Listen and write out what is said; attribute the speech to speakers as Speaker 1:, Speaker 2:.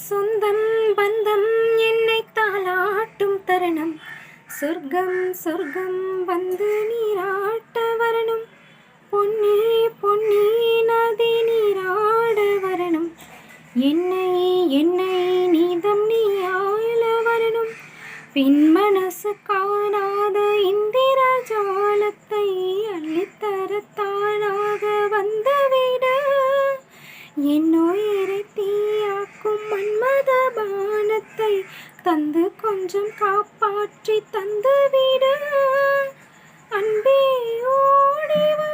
Speaker 1: சொந்தம் பந்தம் என்னை தாளாட்டும் தருணம், சொர்க்கம் சொர்க்கம் வந்து நீராட்ட வரணும். பொன்னி பொன்னி நதி நீராட வரணும். என்னை என்னை நீதம் நீயாள வரணும். பின் மனசு காணாத இந்திர ஜாலத்தை அள்ளித்தரத்தானாக வந்துவிட, என்னுயிரை தீயாக்கும் மன்மத பானத்தை தந்து கொஞ்சம் காப்பாற்றி தந்துவிட. அன்பே ஓடிவா.